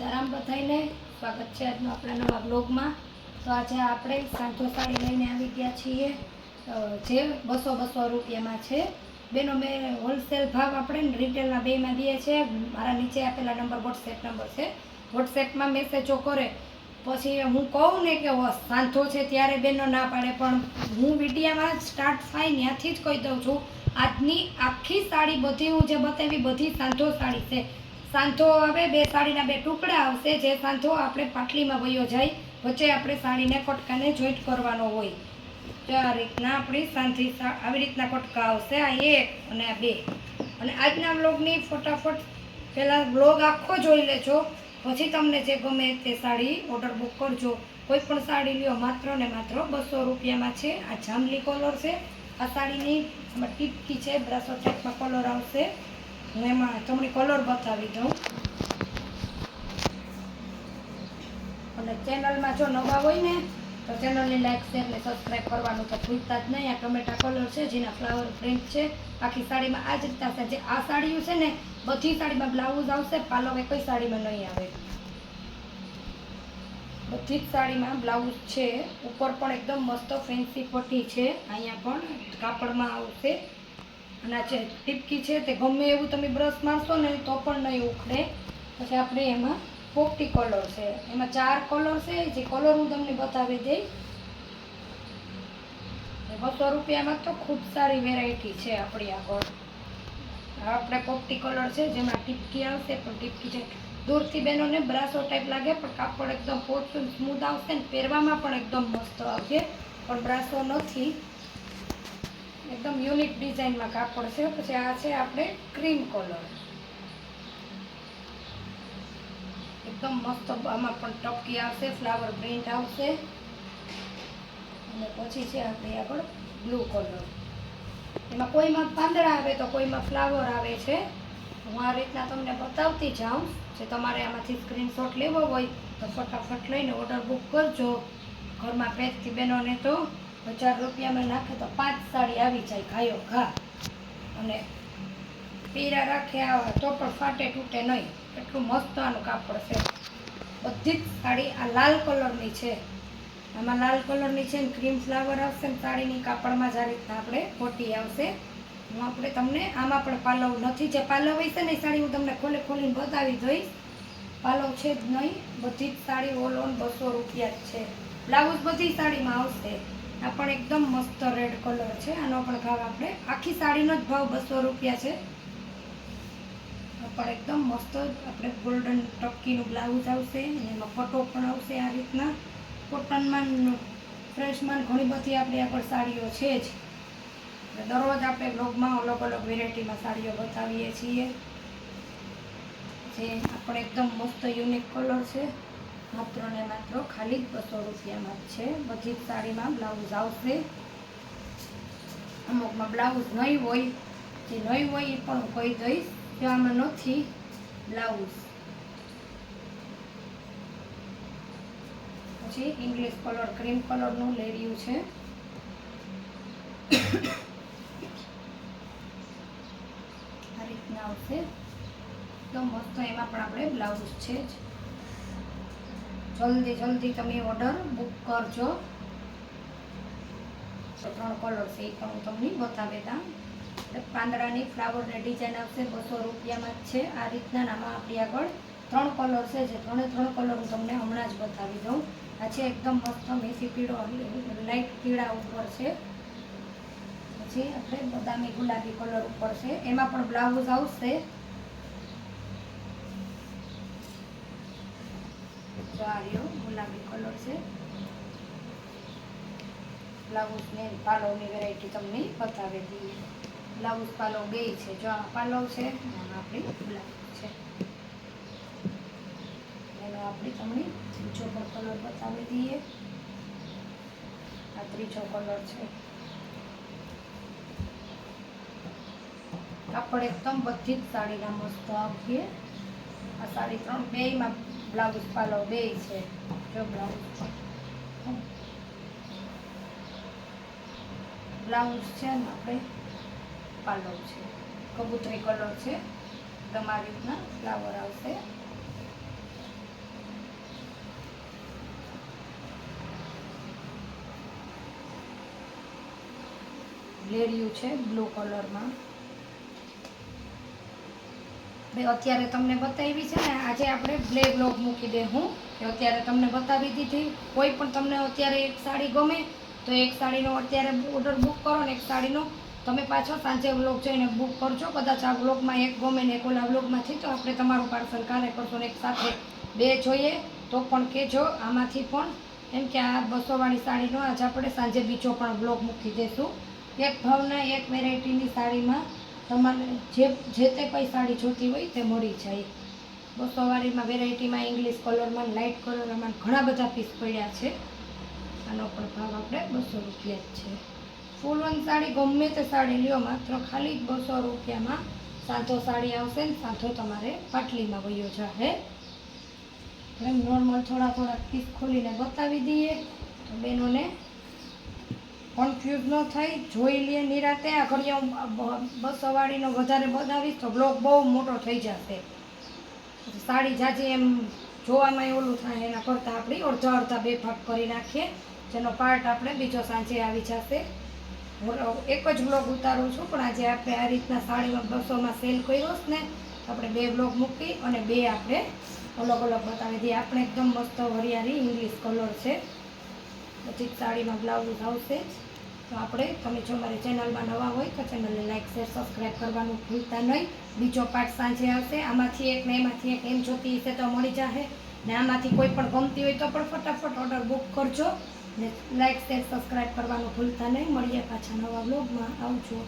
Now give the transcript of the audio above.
સીતારામ બધાઈને સ્વાગત છે આજનો આપણા નવા બ્લોગમાં। તો આજે આપણે સાંધો સાડી લઈને આવી ગયા છીએ જે 200 રૂપિયામાં છે। બેનો મેં હોલસેલ ભાવ આપણે રિટેલના બેમાં દઈએ છીએ। મારા નીચે આપેલા નંબર વોટ્સએપ નંબર છે, વોટ્સએપમાં મેસેજો કરે પછી હું કહું ને કે સાંધો છે ત્યારે બેનો ના પાડે, પણ હું વિડીયામાં સ્ટાર્ટ થાય ત્યાંથી જ કહી દઉં છું આજની આખી સાડી બધી હું જે બતાવી બધી સાંધો સાડી છે। સાંધો આવે બે સાડીના બે ટુકડા આવશે, જે સાંધો આપણે પાટલીમાં વયો જાય, વચ્ચે આપણે સાડીને કટકાને જોઈન્ટ કરવાનો હોય। તો આ રીતના આપણી સાંધી આવી રીતના કટકા આવશે, આ એક અને આ બે। અને આજના બ્લોગની ફટાફટ પહેલાં બ્લોગ આખો જોઈ લેજો, પછી તમને જે ગમે તે સાડી ઓર્ડર બુક કરજો। કોઈ પણ સાડી લ્યો માત્ર ને માત્ર 200 રૂપિયામાં છે। આ જાંબલી કલર છે, આ સાડીની એમાં ટીપકી છે, બ્રાસો ટાઈપમાં કલર આવશે। હું એમાં તમને કલર બતાવી દઉં। અને ચેનલમાં જો નવા હોય ને તો ચેનલને લાઈક શેર ને સબસ્ક્રાઈબ કરવાનું તો ભૂલતા જ નહીં। આ ટમેટા કલર છે જેના ફ્લાવર પ્રિન્ટ છે, આખી સાડીમાં આ જ રીતના છે। જે આ સાડીઓ છે ને બધી સાડીમાં બ્લાઉઝ આવશે, પાલવ કઈ સાડીમાં નહીં આવે, બધી જ સાડીમાં બ્લાઉઝ છે। ઉપર પણ એકદમ મસ્ત ફેન્સી પટ્ટી છે, અહીંયા પણ કાપડમાં આવશે। અને આ જે ટીપકી છે તે ગમે એવું તમે બ્રશ મારશો ને તો પણ નહીં ઉખડે। પછી આપણે એમાં પોપટી કલર છે, એમાં 4 કલર છે, જે કલર હું તમને બતાવી દઈશ। 200 રૂપિયામાં તો ખૂબ સારી વેરાયટી છે આપણી આગળ। આપણે પોપટી કલર છે જેમાં ટીપકી આવશે, પણ ટીપકી છે દૂરથી બહેનોને બ્રાસો ટાઈપ લાગે, પણ કાપડ એકદમ પોચું સ્મૂથ આવશે ને પહેરવામાં પણ એકદમ મસ્ત આવશે, પણ બ્રાસો નથી, એકદમ યુનિક ડિઝાઇનમાં કાપડ છે। પછી આ છે આપણે ક્રીમ કલર, એકદમ મસ્ત, આમાં પણ ટપકી આવશે, ફ્લાવર પ્રિન્ટ આવશે। અને પછી છે આપણી આગળ બ્લુ કલર, એમાં કોઈમાં પાંદડા આવે તો કોઈમાં ફ્લાવર આવે છે। હું આ રીતના તમને બતાવતી જાઉં। જે તમારે આમાંથી સ્ક્રીનશોટ લેવો હોય તો ફટાફટ લઈને ઓર્ડર બુક કરજો। ઘરમાં પહેરતી બહેનોને તો 1000 રૂપિયામાં નાખે તો 5 સાડી આવી જાય ઘાયો ઘા, અને પીરા રાખે આવા તો પણ ફાટે તૂટે નહીં, એટલું મસ્ત આનું કાપડ છે। બધી જ સાડી આ લાલ કલરની છે, આમાં લાલ કલરની છે ને ક્રીમ ફ્લાવર આવશે ને સાડીની કાપડમાં જ આ રીતના આપણે કોટી આવશે। હું આપણે તમને આમાં પણ પાલવ નથી, જે પાલવ હશે ને એ સાડી હું તમને ખોલીને બતાવી દઈશ। પાલવ છે જ નહીં, બધી જ સાડી ઓલ ઓન 200 રૂપિયા જ છે। બ્લાઉઝ બધી સાડીમાં આવશે। આ પણ એકદમ મસ્ત રેડ કલર છે, આનો પણ ભાવ આપણે આખી સાડીનો જ ભાવ 200 રૂપિયા છે। આ પણ એકદમ મસ્ત આપણે ગોલ્ડન ટપકીનું બ્લાઉઝ આવશે, અને એમાં પટ્ટો પણ આવશે આ રીતના। કોટનમાં ફ્રેશમાં ઘણી બધી આપણી આગળ સાડીઓ છે જ, દરરોજ આપણે બ્લોગમાં અલગ અલગ વેરાયટીમાં સાડીઓ બતાવીએ છીએ। જે આપણે એકદમ મસ્ત યુનિક કલર છે, માત્ર ને માત્ર ખાલી 200 રૂપિયામાં જ છે। બધી જ સાડીમાં બ્લાઉઝ આવશે, અમુકમાં બ્લાઉઝ નહીં હોય, જે નહીં હોય એ પણ હું કહી દઈશ કે આમાં નથી બ્લાઉઝ। પછી ઇંગ્લિશ કલર ક્રીમ કલરનું લેરિયું છે, આ રીતના આવશે, એકદમ મસ્ત, એમાં પણ આપણે બ્લાઉઝ છે જ। જલ્દી તમે ઓર્ડર બુક કરજો। 3 કલર છે એ પણ હું તમને બતાવી દઉં। પાંદડાની ફ્લાવરની ડિઝાઇન આવશે, 200 રૂપિયામાં જ છે। આ રીતના આમાં આપણી આગળ 3 કલર છે, જે 3 કલર હું તમને હમણાં જ બતાવી દઉં। આ છે એકદમ મસ્ત મેથી પીળો, લાઇટ પીળા ઉપર છે, પછી આપણે બદામી ગુલાબી કલર ઉપર છે, એમાં પણ બ્લાઉઝ આવશે। જો આ રહ્યો ગુલાબી કલર છે, બ્લાઉઝ ને પાલવની વેરાયટી તમને બતાવી દઈએ। બ્લાઉઝ પાલવ બે છે, જો આ પાલવ છે, આમાં આપણી બ્લાઉઝ છે, એનો આપણે તમને ત્રીજો પણ કલર બતાવી દઈએ। આ ત્રીજો કલર છે, કાપડ એકદમ બધી જ સાડીના મસ્ત આવશે। આ સાડી 3 બેયમાં બ્લાઉઝ પાલવ બે છે, જો બ્લાઉઝ છે ને આપણે પાલવ છે, કબૂતરી કલર છે, તમારી રીતના ફ્લાવર આવશે। લેરિયું છે બ્લુ કલરમાં. અત્યારે તમને બતાવી છે ને, આજે આપણે બ્લોગ મૂકી દે હું કે અત્યારે તમને બતાવી દીધી. કોઈ પણ તમને અત્યારે એક સાડી ગમે તો એક સાડીનો અત્યારે ઓર્ડર બુક કરો ને એક સાડીનો તમે પાછો સાંજે વ્લોગ જોઈને બુક કરજો. કદાચ આ વ્લોગમાં એક ગમે ને એક ઓલા વ્લોગમાંથી તો આપણે તમારું પાર્સલ કાલે કરશો ને એક સાથે 2 જોઈએ તો પણ કહેજો. આમાંથી પણ એમ કે આ 200 વાળી સાડીનો આજે આપણે સાંજે બીજો પણ વ્લોગ મૂકી દઈશું. એક ભાવના એક વેરાયટીની સાડીમાં તમારે જે તે કઈ સાડી જોતી હોય તે મળી જાય. 200 વાળીમાં વેરાયટીમાં ઇંગ્લિશ કલરમાં લાઇટ કલરમાં ઘણા બધા પીસ પડ્યા છે. આનો પણ ભાવ આપણે 200 રૂપિયા જ છે. ફૂલ વન સાડી ગમે તે સાડી લ્યો માત્ર ખાલી 200 રૂપિયામાં સાંધો સાડી આવશે ને સાંધો તમારે પાટલીમાં વયો જશે. એમ નોર્મલ થોડા પીસ ખોલીને બતાવી દઈએ તો બેનોને કન્ફ્યુઝ ન થાય, જોઈ લે નિરાતે. આ ઘડીએ હું 200 વાળીનો વધારે બનાવીશ તો બ્લોગ બહુ મોટો થઈ જશે. સાડી જાજી એમ જોવામાં ઓલું થાય એના કરતાં આપણી અડધા 2 ભાગ કરી નાખીએ, જેનો પાર્ટ આપણે બીજો સાંજે આવી જશે. હું એક જ બ્લોગ ઉતારું છું પણ આજે આપણે આ રીતના સાડીમાં 200માં સેલ કર્યો છે ને આપણે 2 બ્લોગ મૂકી અને 2 આપણે અલગ બતાવી દઈએ. આપણે એકદમ મસ્ત હરિયાળી ઇંગ્લિશ કલર છે. પછી સાડીમાં બ્લાઉઝ આવશે જ. તો આપણે તમે જો મારી ચેનલમાં નવા હોય તો ચેનલને લાઇક શેર સબસ્ક્રાઈબ કરવાનું ભૂલતા નહીં. બીજો પાર્ટ સાંજે આવશે. આમાંથી એક ને એમાંથી એક એમ જોતી હશે તો મળી જશે ને આમાંથી કોઈ પણ ગમતી હોય તો પણ ફટાફટ ઓર્ડર બુક કરજો ને લાઇક શેર સબસ્ક્રાઈબ કરવાનું ભૂલતા નહીં. મળીએ પાછા નવા બ્લોગમાં. આવજો.